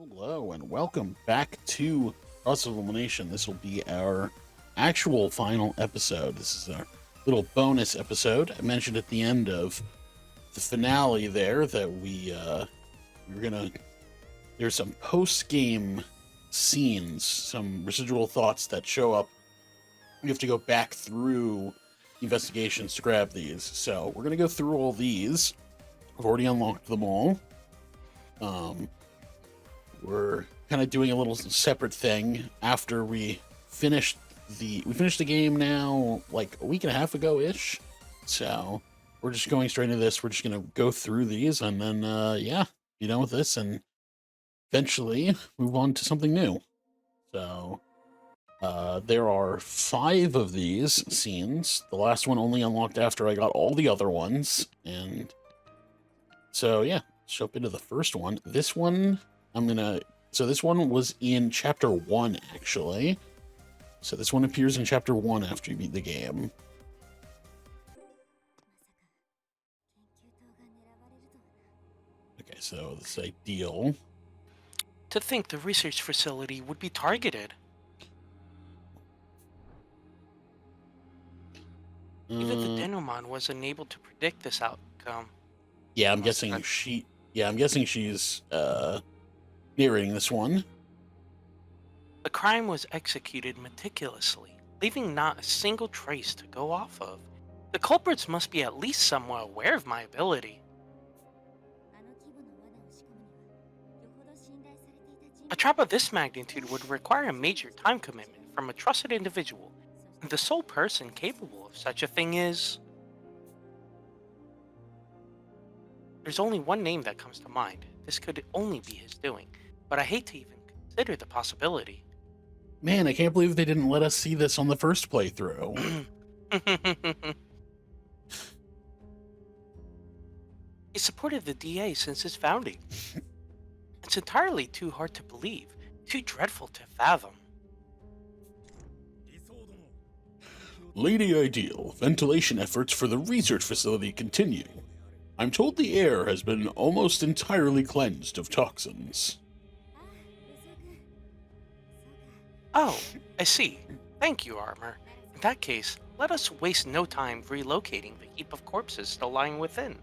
Hello and welcome back to Process of Elimination. This will be our actual final episode. This is our little bonus episode. I mentioned at the end of the finale there that we're gonna there's some post-game scenes, some residual thoughts that show up. We have to go back through investigations to grab these. So we're gonna go through all these. I've already unlocked them all. We're kind of doing a little separate thing after we finished the game now like a week and a half ago ish. So we're just going straight into this. We're just gonna go through these and then be done with this and eventually move on to something new. So there are 5 of these scenes. The last one only unlocked after I got all the other ones, and so yeah, let's jump into the first one. This one this one was in chapter 1 actually. So this one appears in chapter 1 after you beat the game. Okay, so this ideal. To think the research facility would be targeted. Even the Denouement was unable to predict this outcome. Yeah, I'm guessing she's narrating this one. The crime was executed meticulously, leaving not a single trace to go off of. The culprits must be at least somewhat aware of my ability. A trap of this magnitude would require a major time commitment from a trusted individual, and the sole person capable of such a thing is... There's only one name that comes to mind. This could only be his doing, but I hate to even consider the possibility. Man, I can't believe they didn't let us see this on the first playthrough. He supported the DA since its founding. It's entirely too hard to believe, too dreadful to fathom. Lady Ideal, ventilation efforts for the research facility continue. I'm told the air has been almost entirely cleansed of toxins. Oh, I see. Thank you, Armor. In that case, let us waste no time relocating the heap of corpses still lying within.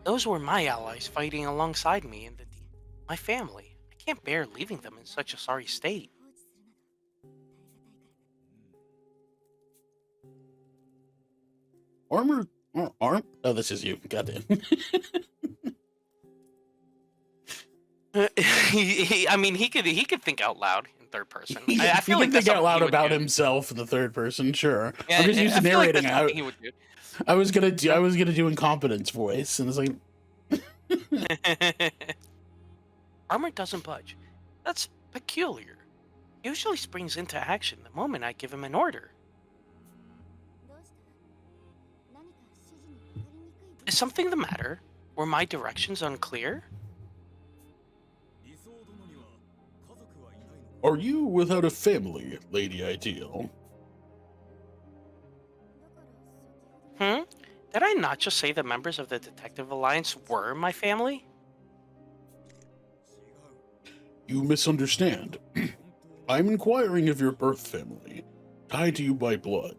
Those were my allies fighting alongside me in my family. I can't bear leaving them in such a sorry state. Armor? Oh, this is you. Goddamn. He could think out loud in third person. I feel he like can think out loud about himself in the third person. Sure, yeah, I'm just used to narrating. Like he would do. I was gonna do incompetence voice, and it's like Armor doesn't budge. That's peculiar. He usually springs into action the moment I give him an order. Is something the matter? Were my directions unclear? Are you without a family, Lady Ideal? Did I not just say the members of the Detective Alliance were my family? You misunderstand. I'm inquiring of your birth family, tied to you by blood.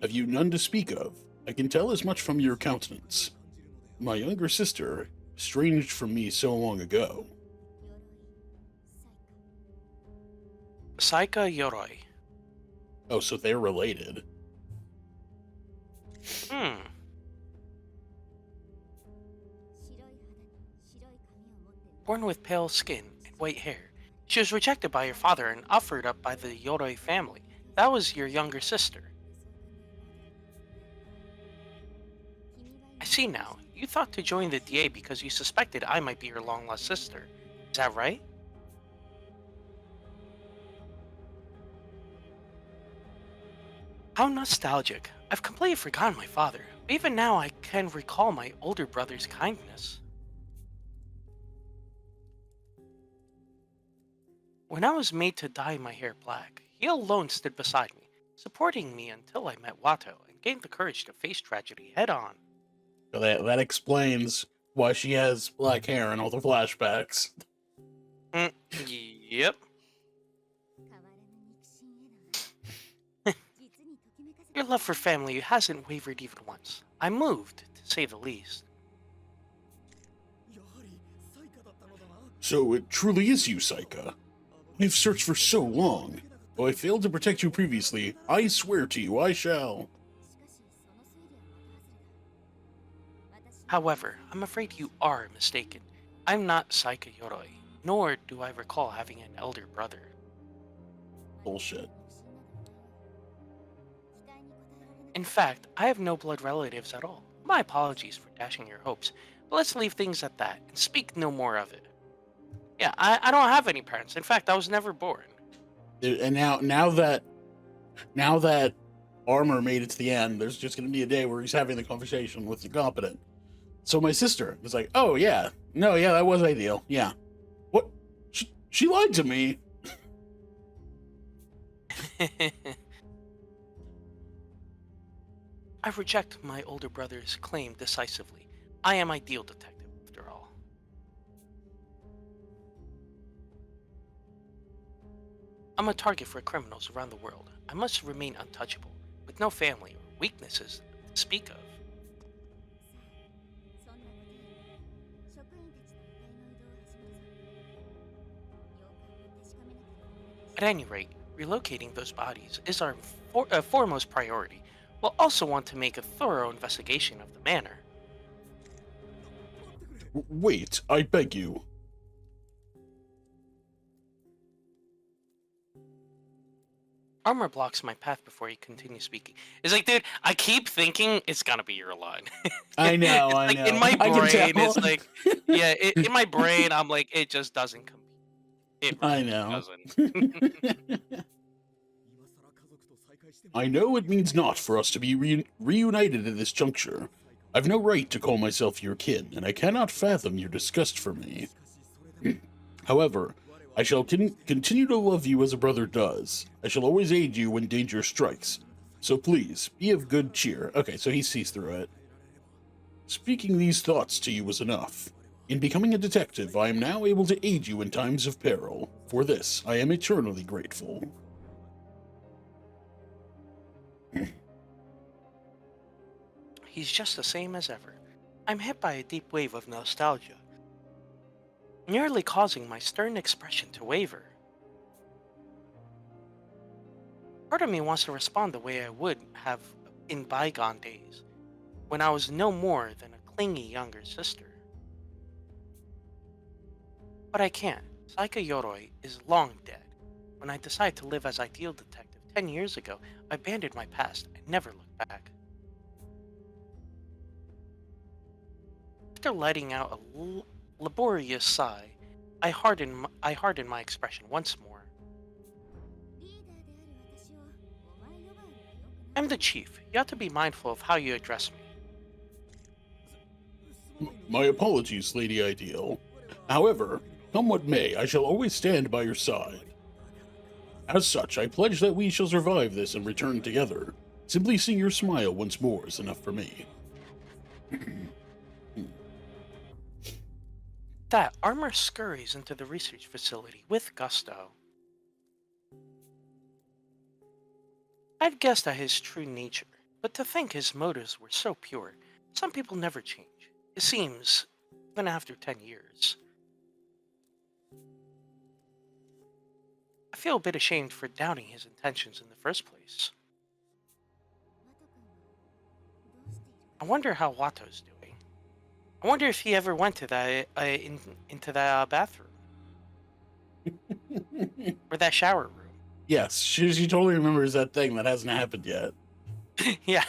Have you none to speak of? I can tell as much from your countenance. My younger sister, estranged from me so long ago. Saika Yoroi. Oh, so they're related. Born with pale skin and white hair, she was rejected by your father and offered up by the Yoroi family. That was your younger sister. I see now. You thought to join the DA because you suspected I might be your long-lost sister. Is that right? How nostalgic. I've completely forgotten my father. But even now I can recall my older brother's kindness. When I was made to dye my hair black, he alone stood beside me, supporting me until I met Watto and gained the courage to face tragedy head on. That explains why she has black hair in all the flashbacks. Yep. Your love for family hasn't wavered even once. I'm moved, to say the least. So it truly is you, Saika. I've searched for so long. Though I failed to protect you previously, I swear to you I shall. However, I'm afraid you are mistaken. I'm not Saika Yoroi, nor do I recall having an elder brother. Bullshit. In fact, I have no blood relatives at all. My apologies for dashing your hopes, but let's leave things at that and speak no more of it. Yeah, I don't have any parents. In fact, I was never born. And now that Armor made it to the end, there's just going to be a day where he's having the conversation with the competent. So my sister was like, "Oh yeah, no, yeah, that was ideal. Yeah, what? She lied to me." I reject my older brother's claim decisively. I am ideal detective, after all. I'm a target for criminals around the world. I must remain untouchable, with no family or weaknesses to speak of. At any rate, relocating those bodies is our foremost priority. We'll also want to make a thorough investigation of the manor. Wait, I beg you. Armor blocks my path before he continues speaking. It's like, dude, I keep thinking it's gonna be your line. I know, It's I like know. in my I can brain, tell. it's like, yeah, in my brain, I'm like, it just doesn't compete. It I really know. doesn't. I know it means not for us to be reunited at this juncture. I've no right to call myself your kid, and I cannot fathom your disgust for me. However, I shall continue to love you as a brother does. I shall always aid you when danger strikes. So please, be of good cheer. Okay, so he sees through it. Speaking these thoughts to you was enough. In becoming a detective, I am now able to aid you in times of peril. For this, I am eternally grateful. He's just the same as ever. I'm hit by a deep wave of nostalgia, nearly causing my stern expression to waver. Part of me wants to respond the way I would have in bygone days, when I was no more than a clingy younger sister. But I can't. Saika Yoroi is long dead. When I decided to live as ideal detective 10 years ago, I abandoned my past and never looked back. After letting out a laborious sigh, I hardened my expression once more. I'm the chief. You have to be mindful of how you address me. My apologies, Lady Ideal. However, come what may, I shall always stand by your side. As such, I pledge that we shall survive this and return together. Simply seeing your smile once more is enough for me. That Armor scurries into the research facility with gusto. I'd guessed at his true nature, but to think his motives were so pure. Some people never change. It seems, even after 10 years. I feel a bit ashamed for doubting his intentions in the first place. I wonder how Wato's doing. I wonder if he ever went to that into that bathroom or that shower room. Yes, she totally remembers that thing that hasn't happened yet. Yeah.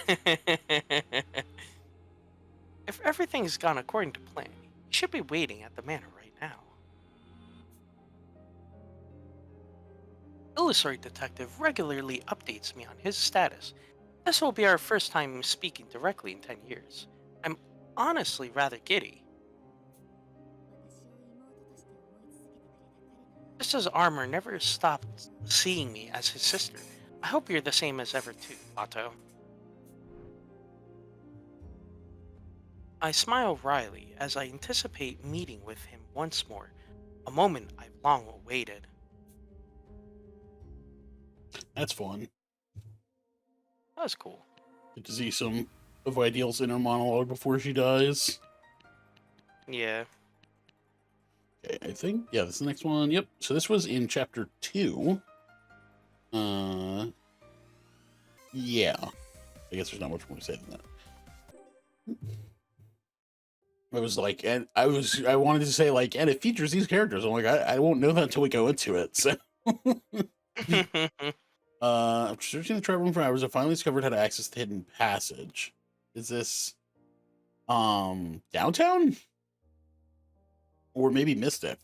If everything's gone according to plan, he should be waiting at the manor right now. Illusory Detective regularly updates me on his status. This will be our first time speaking directly in 10 years. I'm honestly rather giddy. Just as Armor never stopped seeing me as his sister, I hope you're the same as ever too, Otto. I smile wryly as I anticipate meeting with him once more, a moment I've long awaited. That's fun. That was cool. Get to see some of Ideal's inner monologue before she dies. Yeah. Okay, I think, yeah, this is the next one. Yep. So this was in chapter 2. Yeah. I guess there's not much more to say than that. I was like, and I wanted to say, like, and it features these characters. I'm like, I won't know that until we go into it. So, I'm searching the trap room for hours. I finally discovered how to access the hidden passage. Is this, downtown? Or maybe Mystic?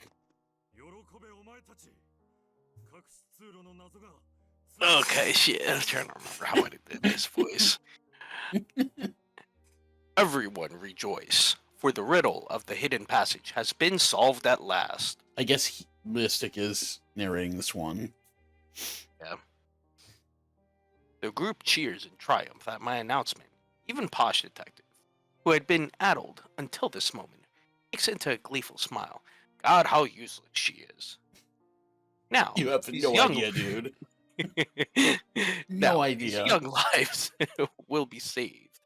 Okay, shit. I'm trying to remember how I did this voice. Everyone rejoice, for the riddle of the hidden passage has been solved at last. I guess Mystic is narrating this one. Yeah. The group cheers in triumph at my announcement. Even Posh Detective, who had been addled until this moment, breaks into a gleeful smile. God, how useless she is. Now, You have these no young... idea, dude. Now, No these idea. young lives will be saved.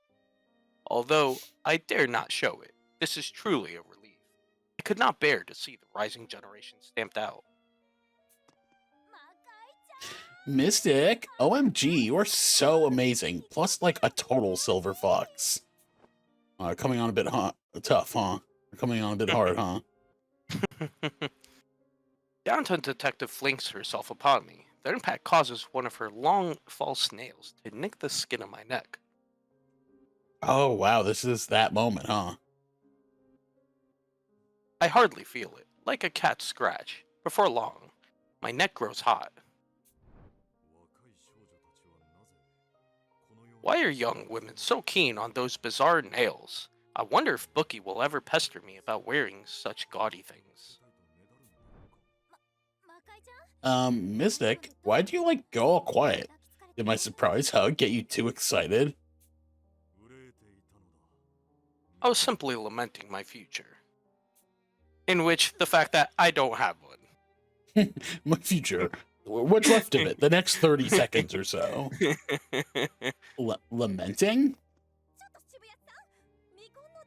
Although I dare not show it, this is truly a relief. I could not bear to see the rising generation stamped out. Mystic, OMG, you are so amazing. Plus, like, a total silver fox. Coming on a bit tough, huh? Coming on a bit hard, huh? Downtown Detective flings herself upon me. The impact causes one of her long, false nails to nick the skin of my neck. Oh, wow, this is that moment, huh? I hardly feel it, like a cat's scratch. Before long, my neck grows hot. Why are young women so keen on those bizarre nails? I wonder if Bookie will ever pester me about wearing such gaudy things. Mystic, why'd you, like, go all quiet? Did my surprise hug get you too excited? I was simply lamenting my future. In which the fact that I don't have one. My future. What's left of it? The next 30 seconds or so. Lamenting?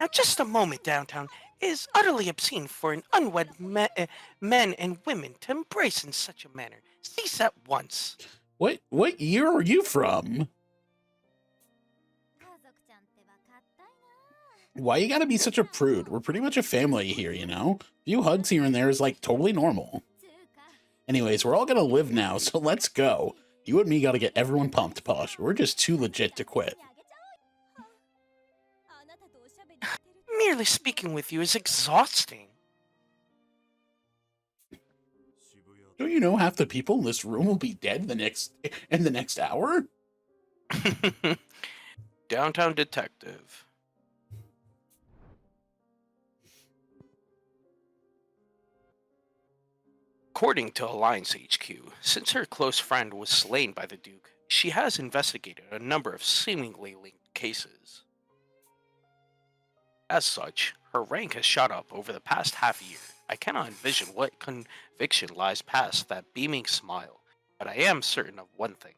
Now, just a moment, Downtown. It is utterly obscene for an unwed men and women to embrace in such a manner. Cease at once. What year are you from? Why you gotta be such a prude? We're pretty much a family here, you know? A few hugs here and there is, like, totally normal. Anyways, we're all gonna live now, so let's go. You and me gotta get everyone pumped, Posh. We're just too legit to quit. Merely speaking with you is exhausting. Don't you know half the people in this room will be dead in the next hour? Downtown Detective. According to Alliance HQ, since her close friend was slain by the Duke, she has investigated a number of seemingly linked cases. As such, her rank has shot up over the past half year. I cannot envision what conviction lies past that beaming smile, but I am certain of one thing.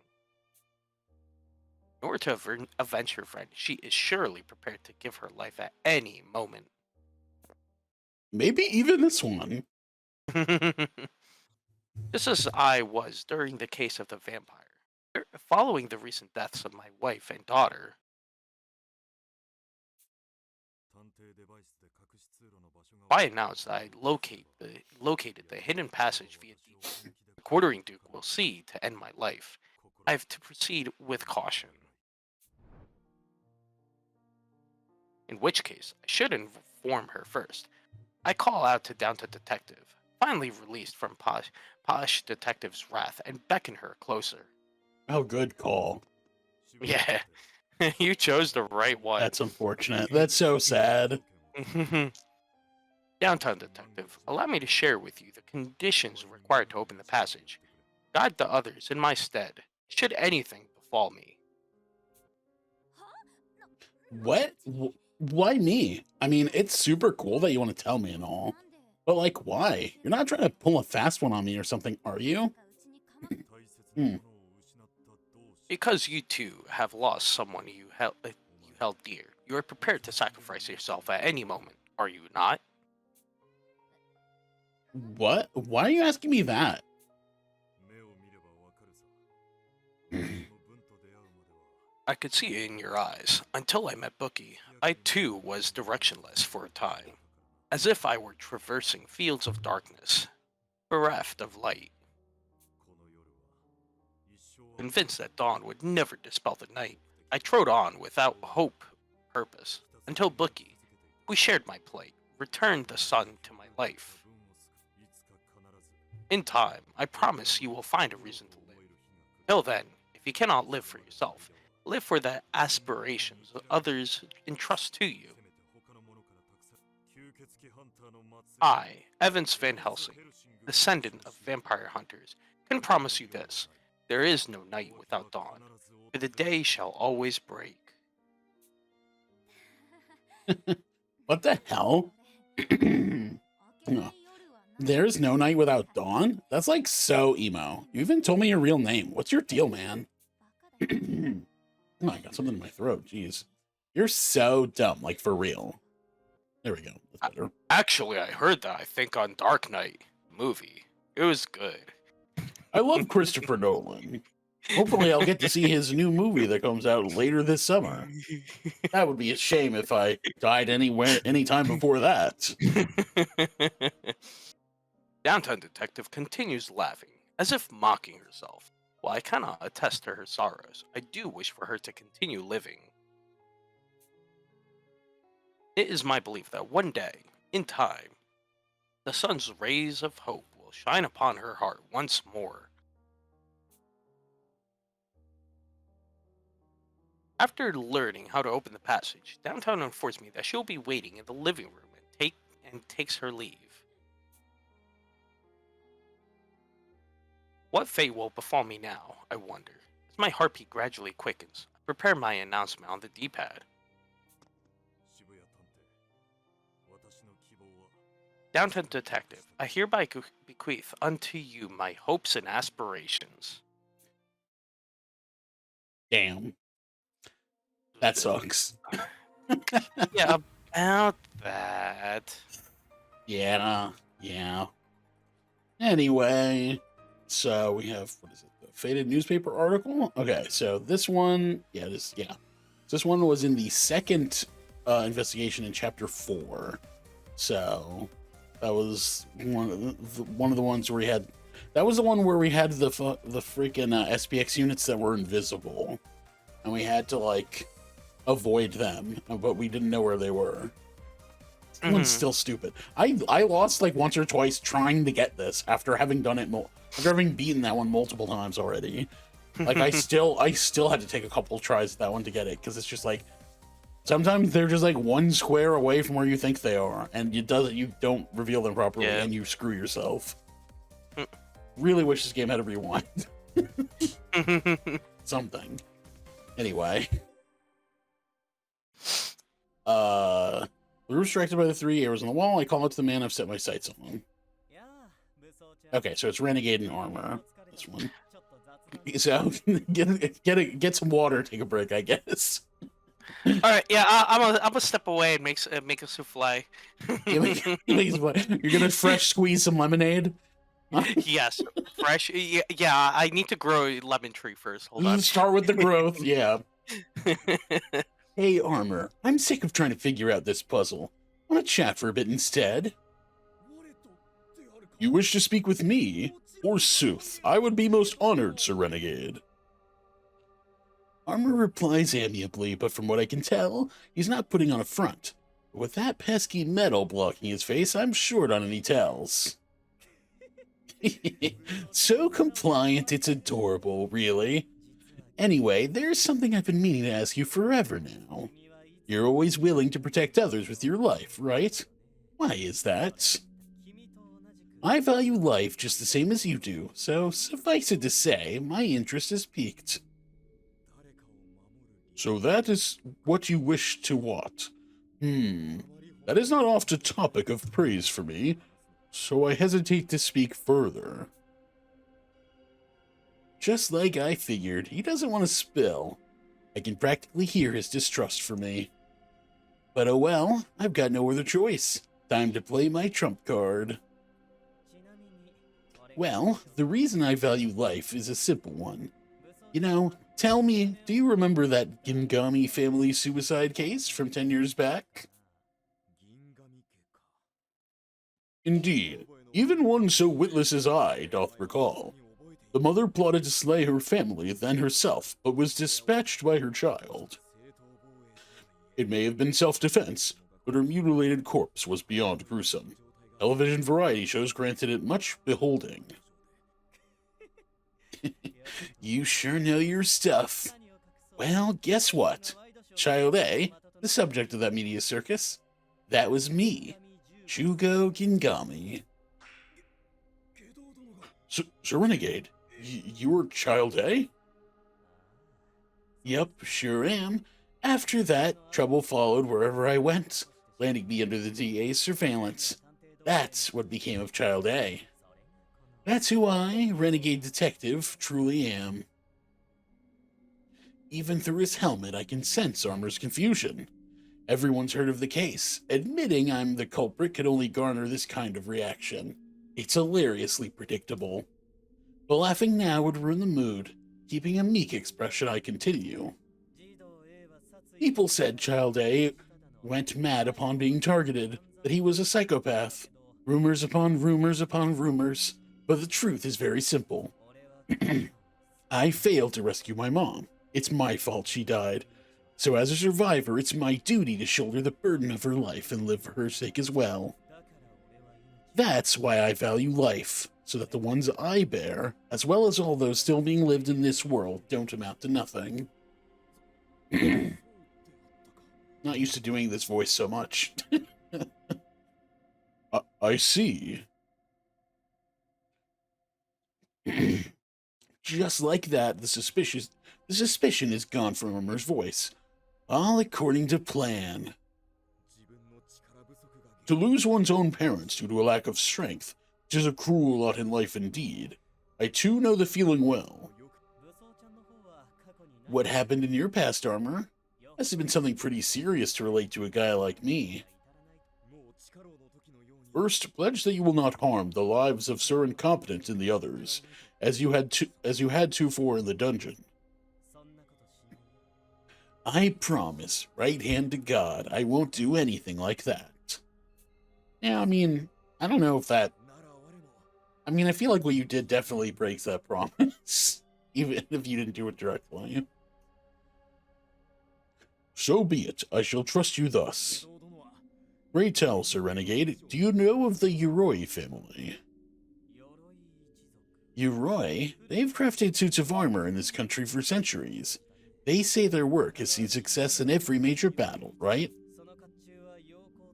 In order to avenge her friend, she is surely prepared to give her life at any moment. Maybe even this one. Just as I was during the case of the vampire. Following the recent deaths of my wife and daughter, I announced that I located the hidden passage via deep. The quartering Duke will see to end my life. I have to proceed with caution. In which case, I should inform her first. I call out to Downtown Detective, finally released from Posh Detective's wrath, and beckon her closer. Oh, good call. Yeah, you chose the right one. That's unfortunate. That's so sad. Downtown Detective, allow me to share with you the conditions required to open the passage. Guide the others in my stead, should anything befall me. What? Why me? I mean, it's super cool that you want to tell me and all, but like, why? You're not trying to pull a fast one on me or something, are you? Hmm. Because you too have lost someone you held dear. You are prepared to sacrifice yourself at any moment, are you not? What? Why are you asking me that? I could see it in your eyes. Until I met Bookie, I too was directionless for a time, as if I were traversing fields of darkness, bereft of light. Convinced that dawn would never dispel the night, I trod on without hope, purpose, until Bookie, who shared my plight, returned the sun to my life. In time, I promise you will find a reason to live. Till then, if you cannot live for yourself, live for the aspirations others entrust to you. I, Evans Van Helsing, descendant of vampire hunters, can promise you this. There is no night without dawn, for the day shall always break. What the hell? No. There's no night without dawn? That's like so emo. You even told me your real name. What's your deal, man? Oh, I got something in my throat. Jeez. You're so dumb, like for real. There we go. That's better. Actually, I heard that, I think, on Dark Knight movie. It was good. I love Christopher Nolan. Hopefully, I'll get to see his new movie that comes out later this summer. That would be a shame if I died anytime before that. Downtown Detective continues laughing, as if mocking herself. While I cannot attest to her sorrows, I do wish for her to continue living. It is my belief that one day, in time, the sun's rays of hope will shine upon her heart once more. After learning how to open the passage, Downtown informs me that she'll be waiting in the living room and takes her leave. What fate will befall me now, I wonder, as my heartbeat gradually quickens. I prepare my announcement on the D-pad. Downtown Detective, I hereby bequeath unto you my hopes and aspirations. Damn. That sucks. Yeah, about that. Yeah. Anyway, so we have, what is it? The Faded newspaper article? Okay, so this one, this one was in the second investigation in chapter 4. So that was one of the ones where we had, that was the one where we had the freaking SPX units that were invisible, and we had to like avoid them, but we didn't know where they were. That one's still stupid. I lost like once or twice trying to get this after having done it after having beaten that one multiple times already. Like I still had to take a couple tries at that one to get it, because it's just like sometimes they're just like one square away from where you think they are, and you don't reveal them properly, and you screw yourself. Really wish this game had a rewind. Something. Anyway. We were distracted by the 3 arrows on the wall. I call out to the man I've set my sights on. Okay, so it's Renegade and Armor. This one. So get some water, take a break, I guess. All right, yeah, I'm gonna step away and make a souffle. You're gonna fresh squeeze some lemonade. Yes, fresh. Yeah, I need to grow a lemon tree first. Hold on. Start with the growth. Yeah. Hey, Armor, I'm sick of trying to figure out this puzzle. Want to chat for a bit instead? You wish to speak with me? Forsooth, I would be most honored, Sir Renegade. Armor replies amiably, but from what I can tell, he's not putting on a front. But with that pesky metal blocking his face, I'm short on any tells. So compliant, it's adorable, really. Anyway, there's something I've been meaning to ask you forever now. You're always willing to protect others with your life, right? Why is that? I value life just the same as you do, so suffice it to say, my interest is piqued. So that is what you wish to what? That is not oft a topic of praise for me, so I hesitate to speak further. Just like I figured, he doesn't want to spill. I can practically hear his distrust for me. But oh well, I've got no other choice. Time to play my trump card. Well, the reason I value life is a simple one. You know, tell me, do you remember that Gingami family suicide case from 10 years back? Indeed, even one so witless as I doth recall. The mother plotted to slay her family, then herself, but was dispatched by her child. It may have been self-defense, but her mutilated corpse was beyond gruesome. Television variety shows granted it much beholding. You sure know your stuff. Well, guess what? Child A, the subject of that media circus, that was me, Shugo Gingami. Sir Renegade, you were Child A? Yup, sure am. After that, trouble followed wherever I went, landing me under the DA's surveillance. That's what became of Child A. That's who I, Renegade Detective, truly am. Even through his helmet, I can sense Armor's confusion. Everyone's heard of the case. Admitting I'm the culprit could only garner this kind of reaction. It's hilariously predictable. But laughing now would ruin the mood. Keeping a meek expression, I continue. People said Child A went mad upon being targeted, that he was a psychopath. Rumors upon rumors upon rumors. But the truth is very simple. I failed to rescue my mom. It's my fault she died. So as a survivor, it's my duty to shoulder the burden of her life and live for her sake as well. That's why I value life, so that the ones I bear, as well as all those still being lived in this world, don't amount to nothing. Not used to doing this voice so much. I see. Just like that, the suspicion is gone from Armor's voice. All according to plan. To lose one's own parents due to a lack of strength, 'tis a cruel lot in life indeed. I too know the feeling well. What happened in your past, Armor? Must have been something pretty serious to relate to a guy like me. First, pledge that you will not harm the lives of Sir Incompetent and the others, as you had to for in the dungeon. I promise, right hand to God, I won't do anything like that. Yeah, I mean, I don't know if that... I mean, I feel like what you did definitely breaks that promise, even if you didn't do it directly. So be it, I shall trust you thus. Pray tell, Sir Renegade, do you know of the Yoroi family? Yoroi? They've crafted suits of armor in this country for centuries. They say their work has seen success in every major battle, right?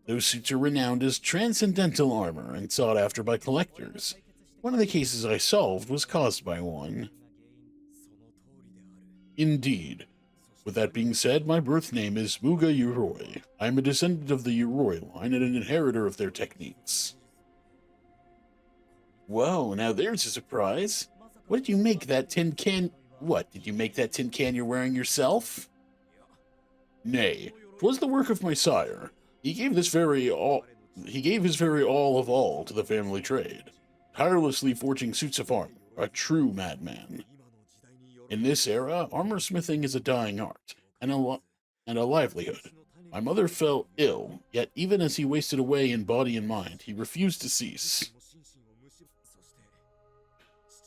Those suits are renowned as transcendental armor and sought after by collectors. One of the cases I solved was caused by one. Indeed. With that being said, my birth name is Muga Yoroi. I am a descendant of the Yoroi line and an inheritor of their techniques. Whoa, now there's a surprise. What did you make that tin can... What, did you make that tin can you're wearing yourself? Nay, 'twas the work of my sire. He gave his very all of all to the family trade, tirelessly forging suits of armor, a true madman. In this era, armor smithing is a dying art, and a livelihood. My mother fell ill, yet even as he wasted away in body and mind, he refused to cease.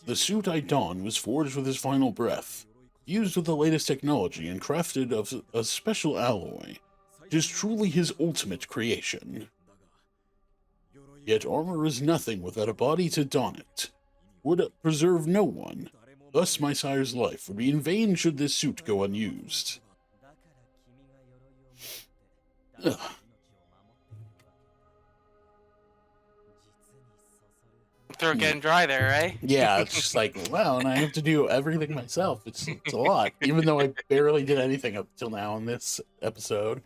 The suit I don was forged with his final breath, used with the latest technology and crafted of a special alloy. It is truly his ultimate creation. Yet armor is nothing without a body to don it. Would preserve no one. Thus my sire's life would be in vain should this suit go unused. Ugh. Throat getting dry there, right? Yeah, it's just like, wow, and I have to do everything myself. It's a lot, even though I barely did anything up till now in this episode.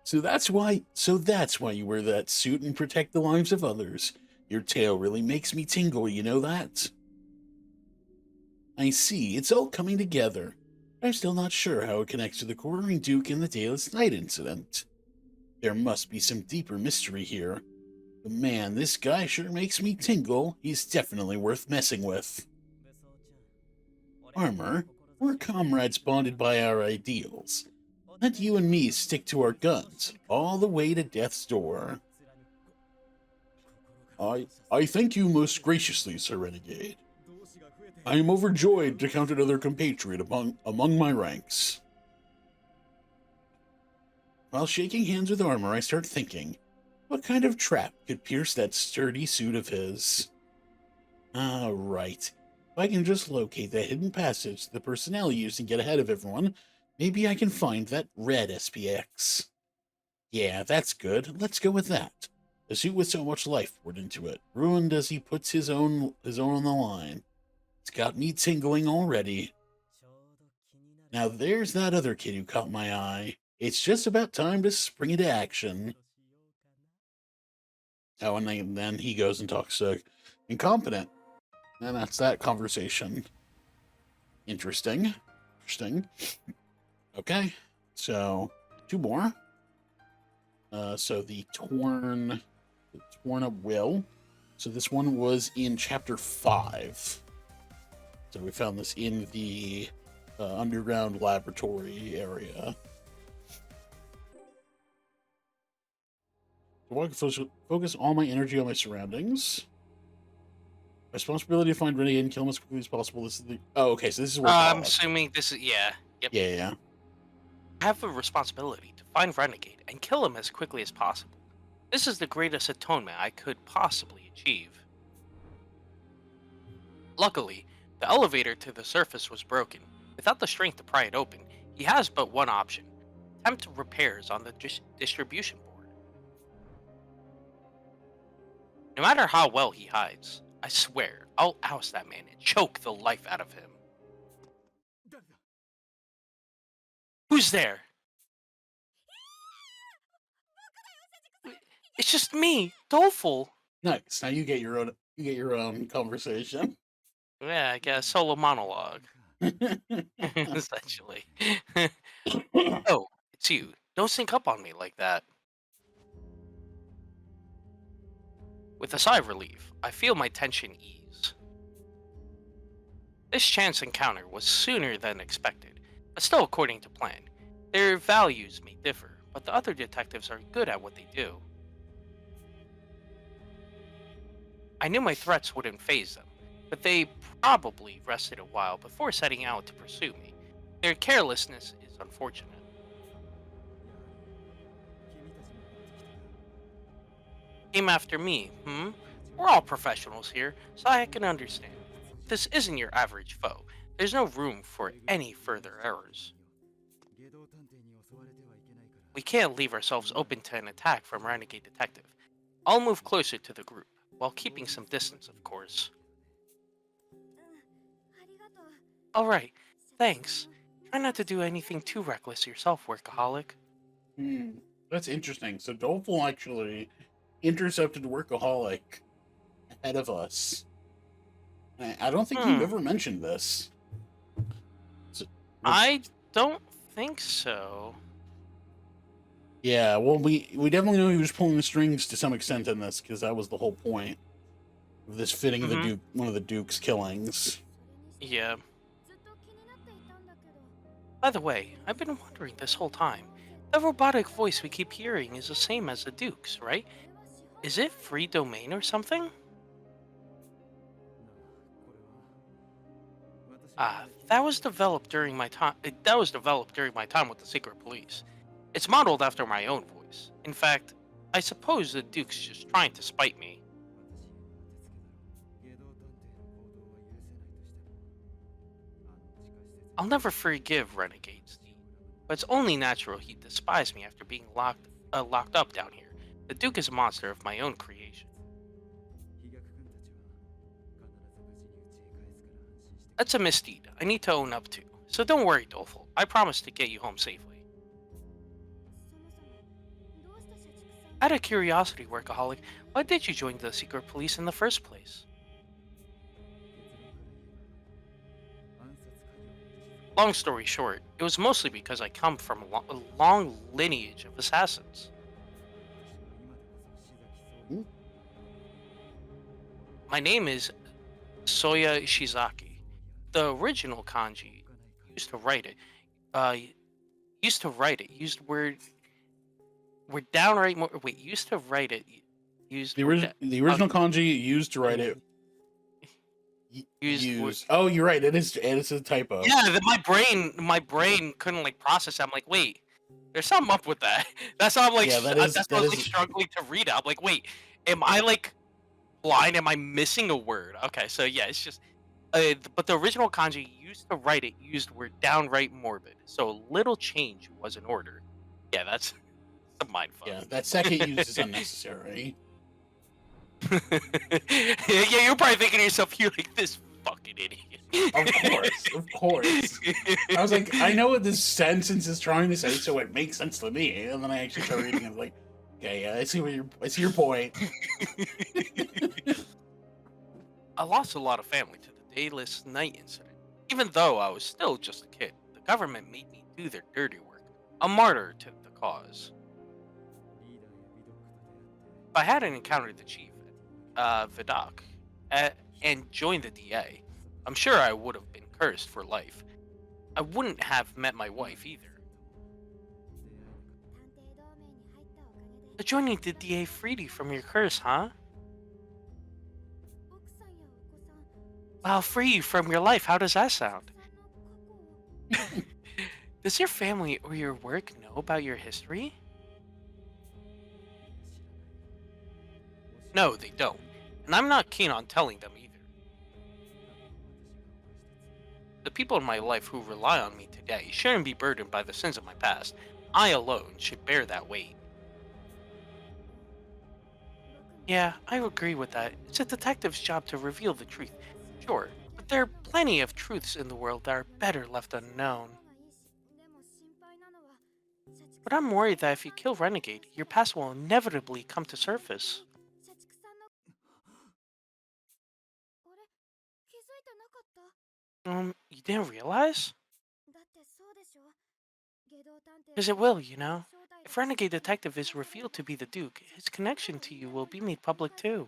So that's why you wear that suit and protect the lives of others. Your tale really makes me tingle, you know that? I see, it's all coming together. I'm still not sure how it connects to the quartering Duke and the Daleless Night incident. There must be some deeper mystery here. But man, this guy sure makes me tingle. He's definitely worth messing with. Armor, we're comrades bonded by our ideals. Let you and me stick to our guns, all the way to death's door. I thank you most graciously, Sir Renegade. I am overjoyed to count another compatriot among my ranks. While shaking hands with Armor, I start thinking, what kind of trap could pierce that sturdy suit of his? Ah, right. If I can just locate that hidden passage the personnel used and get ahead of everyone, maybe I can find that red SPX. Yeah, that's good. Let's go with that. A suit with so much life poured into it, ruined as he puts his own on the line. It's got me tingling already. Now there's that other kid who caught my eye. It's just about time to spring into action. Oh, and then he goes and talks to Incompetent. And that's that conversation. Interesting. Okay, so 2 more. So the Torn of Will. So this one was in chapter 5. So we found this in the underground laboratory area. So I can focus all my energy on my surroundings. Responsibility to find Renegade and kill him as quickly as possible. This is the... Oh, okay, so this is where... I'm assuming this is... Yeah. Yep. Yeah. I have a responsibility to find Renegade and kill him as quickly as possible. This is the greatest atonement I could possibly achieve. Luckily, the elevator to the surface was broken. Without the strength to pry it open, he has but one option. Attempt repairs on the distribution board. No matter how well he hides, I swear, I'll oust that man and choke the life out of him. Who's there? It's just me, Doleful. Nice. Now you get your own conversation. Yeah, I guess solo monologue. Essentially. Oh, it's you. Don't sneak up on me like that. With a sigh of relief, I feel my tension ease. This chance encounter was sooner than expected, but still according to plan. Their values may differ, but the other detectives are good at what they do. I knew my threats wouldn't faze them, but they probably rested a while before setting out to pursue me. Their carelessness is unfortunate. Came after me, We're all professionals here, so I can understand. This isn't your average foe. There's no room for any further errors. We can't leave ourselves open to an attack from Renegade Detective. I'll move closer to the group, while keeping some distance, of course. Alright, thanks. Try not to do anything too reckless yourself, Workaholic. That's interesting. So Doleful actually intercepted Workaholic ahead of us. I don't think you've ever mentioned this. I don't think so. Yeah, well, we definitely know he was pulling the strings to some extent in this, because that was the whole point of this fitting the Duke, one of the Duke's killings. Yeah. By the way, I've been wondering this whole time. The robotic voice we keep hearing is the same as the Duke's, right? Is it free domain or something? That was developed during my time. That was developed during my time with the secret police. It's modeled after my own voice. In fact, I suppose the Duke's just trying to spite me. I'll never forgive Renegade's deed, but it's only natural he'd despise me after being locked up down here. The Duke is a monster of my own creation. That's a misdeed I need to own up to, so don't worry, Doleful. I promise to get you home safely. Out of curiosity, workaholic, why did you join the secret police in the first place? Long story short, it was mostly because I come from a long lineage of assassins. Hmm? My name is Soya Ishizaki. The original kanji used to write it. Uh, used to write it. Used word downright more. Wait, used to write it. Used The word. the Uh, original kanji used to write mm, it. used word. Use. Oh, you're right. It is a typo. Yeah, my brain couldn't like process it. I'm like, wait, there's something up with that. That's how I'm like, Yeah, that's why I that was like is. struggling to read it. I'm like, wait, am I like blind? Am I missing a word? Okay, so yeah, it's just. But the original kanji used to write it used word downright morbid. So a little change was in order. Yeah, that's a mind fuck. Yeah, that second use is unnecessary. Yeah, you're probably thinking to yourself, you're like this fucking idiot. Of course, of course. I was like, I know what this sentence is trying to say, so it makes sense to me. And then I actually started reading it, like, okay, yeah, I see your point. I lost a lot of family to the Dayless Night incident. Even though I was still just a kid, the government made me do their dirty work. A martyr to the cause. If I hadn't encountered the chief, Vidok, and joined the DA, I'm sure I would have been cursed for life. I wouldn't have met my wife either. So joining the DA freed you from your curse, huh? I'll free you from your life. How does that sound? Does your family or your work know about your history? No, they don't. And I'm not keen on telling them either. The people in my life who rely on me today shouldn't be burdened by the sins of my past. I alone should bear that weight. Yeah, I agree with that. It's a detective's job to reveal the truth. Sure, but there are plenty of truths in the world that are better left unknown. But I'm worried that if you kill Renegade, your past will inevitably come to surface. You didn't realize? Because it will, you know. If Renegade Detective is revealed to be the Duke, his connection to you will be made public too.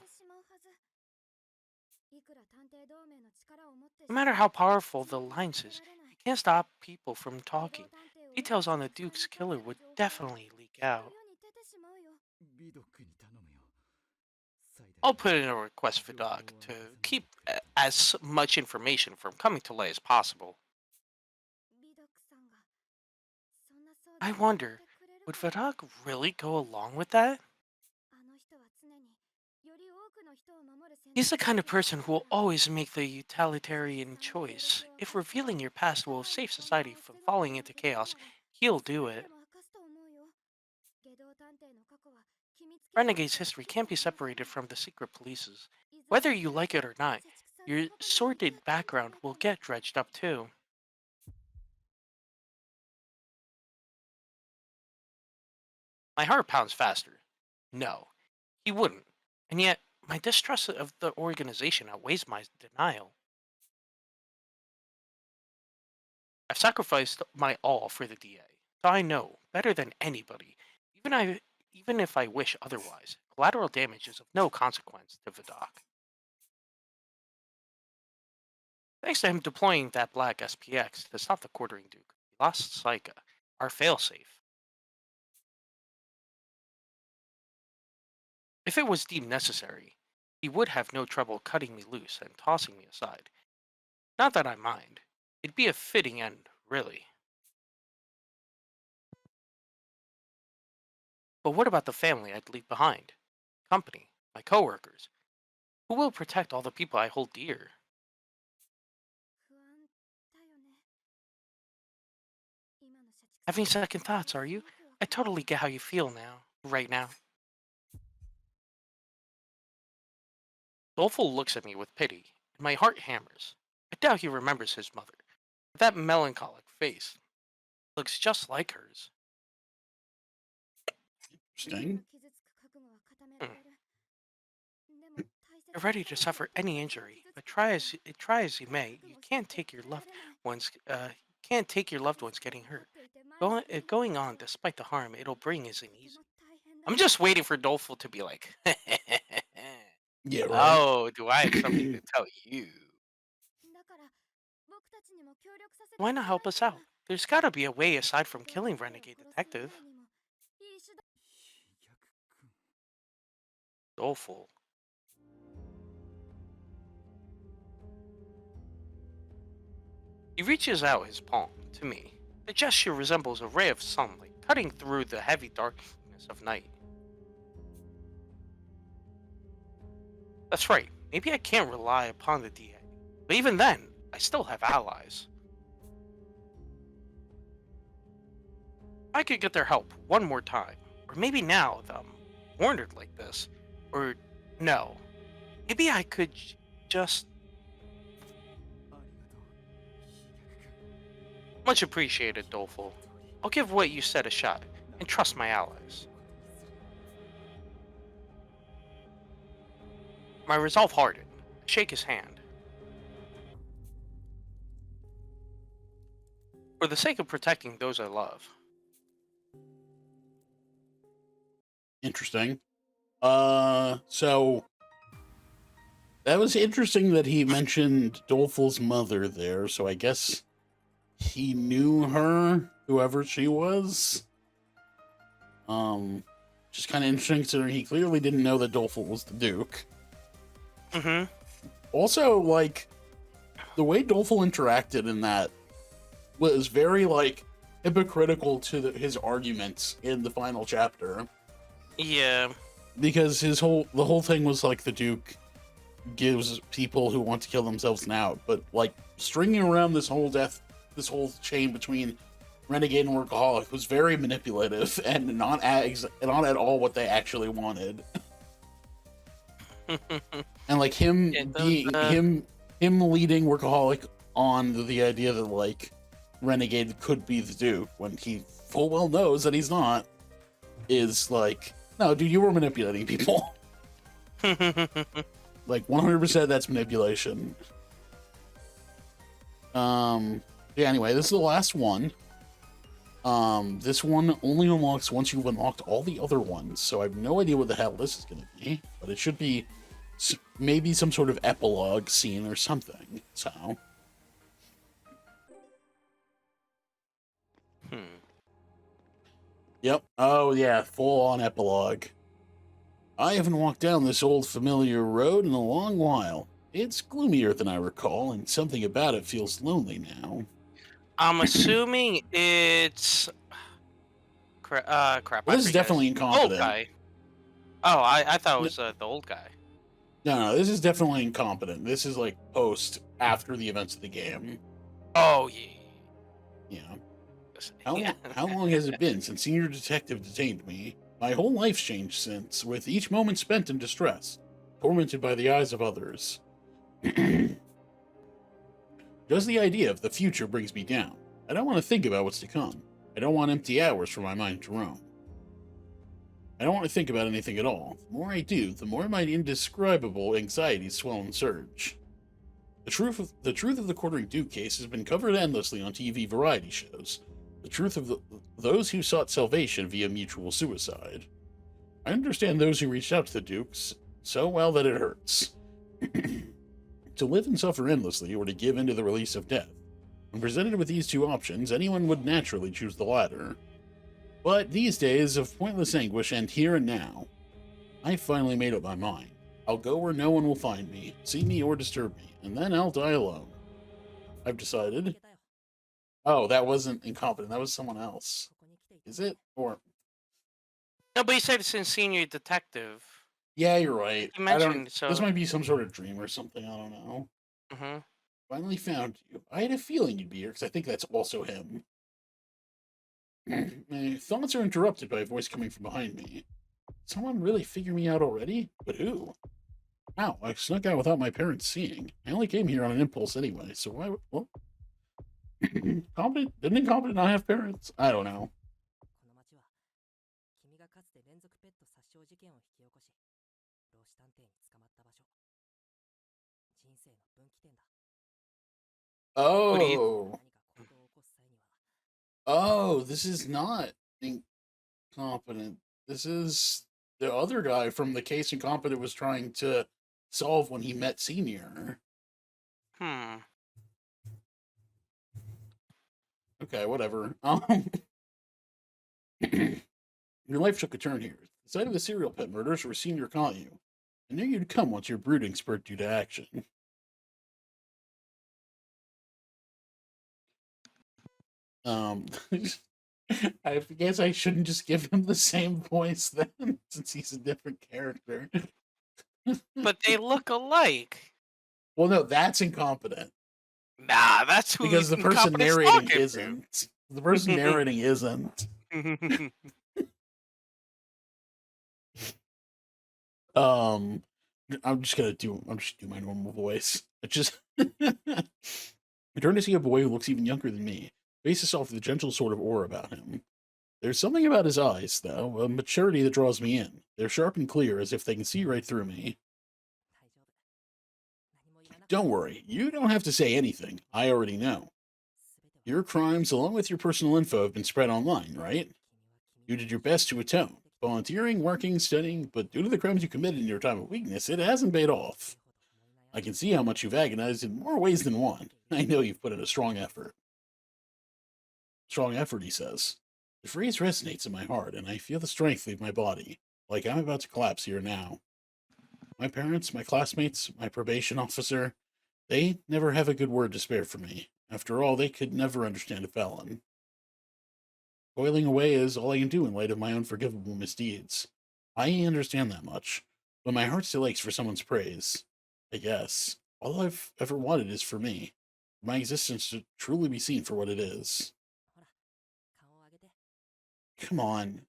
No matter how powerful the Alliance is, you can't stop people from talking. Details on the Duke's killer would definitely leak out. I'll put in a request for Doc to keep as much information from coming to light as possible. I wonder, would Vidok really go along with that? He's the kind of person who will always make the utilitarian choice. If revealing your past will save society from falling into chaos, he'll do it. Renegade's history can't be separated from the secret police's. Whether you like it or not, your sordid background will get dredged up too. My heart pounds faster. No, he wouldn't. And yet, my distrust of the organization outweighs my denial. I've sacrificed my all for the DA, so I know, better than anybody, even even if I wish otherwise, collateral damage is of no consequence to Vidok. Thanks to him deploying that black SPX to stop the quartering Duke, we lost Saika, our failsafe. If it was deemed necessary, he would have no trouble cutting me loose and tossing me aside. Not that I mind. It'd be a fitting end, really. But what about the family I'd leave behind? Company, my coworkers? Who will protect all the people I hold dear? Having second thoughts, are you? I totally get how you feel now, right now. Dolful looks at me with pity, and my heart hammers. I doubt he remembers his mother. But that melancholic face looks just like hers. Interesting. You're ready to suffer any injury, but try as you may, you can't take your loved ones. Can't take your loved ones getting hurt. Going on despite the harm it'll bring isn't easy. I'm just waiting for Doleful to be like, Yeah, right. "Oh, do I have something to tell you? Why not help us out? There's got to be a way aside from killing Renegade Detective." Doleful. He reaches out his palm to me. The gesture resembles a ray of sunlight cutting through the heavy darkness of night. That's right. Maybe I can't rely upon the DA. But even then, I still have allies. I could get their help one more time. Or maybe now that I'm cornered like this. Or no. Maybe I could just. Much appreciated, Doleful. I'll give what you said a shot and trust my allies. My resolve hardened. I shake his hand. For the sake of protecting those I love. Interesting. So that was interesting that he mentioned Doleful's mother there. So I guess he knew her, whoever she was. Just kind of interesting considering he clearly didn't know that Doleful was the Duke. Mm-hmm. Also, like, the way Doleful interacted in that was very, like, hypocritical to his arguments in the final chapter. Yeah. Because the whole thing was, like, the Duke gives people who want to kill themselves an out, but, like, stringing around this whole chain between Renegade and Workaholic was very manipulative and not at all what they actually wanted. And like him him leading Workaholic on the idea that like Renegade could be the Duke when he full well knows that he's not is like, no, dude, you were manipulating people. Like 100% that's manipulation. Yeah, anyway, this is the last one. This one only unlocks once you've unlocked all the other ones, so I have no idea what the hell this is going to be, but it should be maybe some sort of epilogue scene or something, so. Yep. Oh, yeah, full-on epilogue. I haven't walked down this old familiar road in a long while. It's gloomier than I recall, and something about it feels lonely now. I'm assuming it's crap. Well, this is definitely Old incompetent. guy. Oh, I thought it was the old guy. No, this is definitely incompetent. This is like after the events of the game. Oh yeah. Yeah. How long has it been since Senior Detective detained me? My whole life's changed since, with each moment spent in distress, tormented by the eyes of others. Just the idea of the future brings me down. I don't want to think about what's to come. I don't want empty hours for my mind to roam. I don't want to think about anything at all. The more I do, the more my indescribable anxieties swell and surge. The truth of the Quartering Duke case has been covered endlessly on TV variety shows. The truth of those who sought salvation via mutual suicide. I understand those who reached out to the Dukes so well that it hurts. To live and suffer endlessly, or to give in to the release of death. When presented with these two options, anyone would naturally choose the latter. But these days of pointless anguish end here and now. I finally made up my mind. I'll go where no one will find me, see me, or disturb me, and then I'll die alone. I've decided. Oh, that wasn't incompetent. That was someone else. Is it? Or No, but he said it's in Senior Detective. yeah, you're right. He mentioned This might be some sort of dream or something. I don't know. Mm-hmm. Finally found you. I had a feeling you'd be here because I think that's also him. My thoughts are interrupted by a voice coming from behind me. Someone really figure me out already? But who? Wow, I snuck out without my parents seeing. I only came here on an impulse anyway, so why? Well, competent? Didn't incompetent not have parents? I don't know. What do you? Oh, oh, this is not incompetent. This is the other guy from the case Incompetent was trying to solve when he met Senior. Hmm. Okay, whatever. Your life took a turn here. The sight of the serial pet murders where Senior caught you. I knew you'd come once your brooding spurred you to action. Um, I guess I shouldn't just give him the same voice then, since he's a different character. But they look alike. Well, no, that's incompetent Nah, that's who because the person Incompetent's narrating talking to. isn't. The person narrating isn't. Um, I'm just do my normal voice. It just I turn to see a boy who looks even younger than me. Faces off with a gentle sort of aura about him. There's something about his eyes, though, a maturity that draws me in. They're sharp and clear, as if they can see right through me. Don't worry, you don't have to say anything. I already know. Your crimes, along with your personal info, have been spread online, right? You did your best to atone. Volunteering, working, studying, but due to the crimes you committed in your time of weakness, it hasn't paid off. I can see how much you've agonized in more ways than one. I know you've put in a strong effort. Strong effort, he says. The phrase resonates in my heart, and I feel the strength leave my body, like I'm about to collapse here now. My parents, my classmates, my probation officer, they never have a good word to spare for me. After all, they could never understand a felon. Toiling away is all I can do in light of my unforgivable misdeeds. I understand that much, but my heart still aches for someone's praise. I guess. All I've ever wanted is for me. For my existence to truly be seen for what it is. Come on.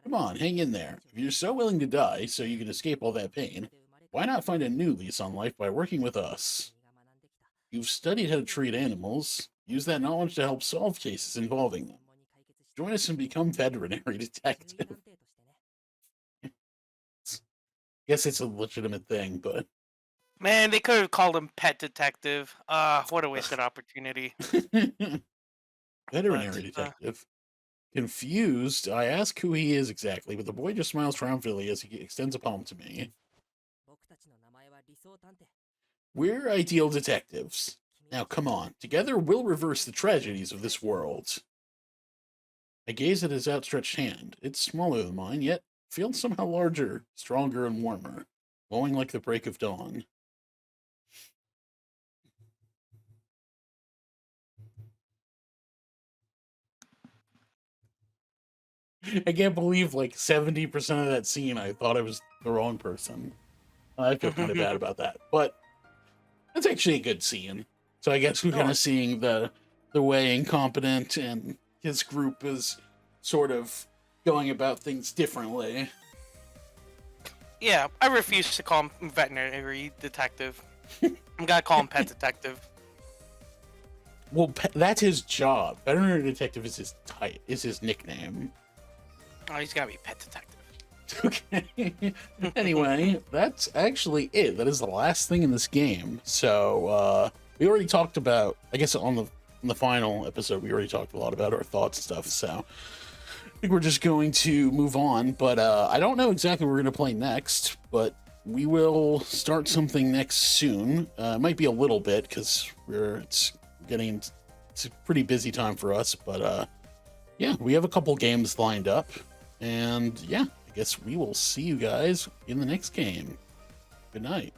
Come on, hang in there. If you're so willing to die so you can escape all that pain, why not find a new lease on life by working with us? You've studied how to treat animals. Use that knowledge to help solve cases involving them. Join us and become veterinary detective. Guess it's a legitimate thing, but Man, they could have called him Pet Detective. What a wasted opportunity. veterinary But, detective. Confused, I ask who he is exactly, but the boy just smiles triumphantly as he extends a palm to me. We're ideal detectives. Now, come on. Together, we'll reverse the tragedies of this world. I gaze at his outstretched hand. It's smaller than mine, yet feels somehow larger, stronger, and warmer, glowing like the break of dawn. I can't believe like 70% of that scene I thought I was the wrong person. I feel kind of bad about that. But it's actually a good scene. So I guess we're kind of seeing the way Incompetent and his group is sort of going about things differently. Yeah, I refuse to call him veterinary detective. I'm gonna call him Pet Detective. Well, that's his job. Veterinary detective is his nickname. Oh, he's gotta be Pet Detective. Okay. Anyway, that's actually it. That is the last thing in this game. So we already talked about, I guess on the final episode, we already talked a lot about our thoughts and stuff. So I think we're just going to move on. But I don't know exactly what we're going to play next, but we will start something next soon. It might be a little bit because it's a pretty busy time for us. But yeah, we have a couple games lined up. And yeah, I guess we will see you guys in the next game. Good night.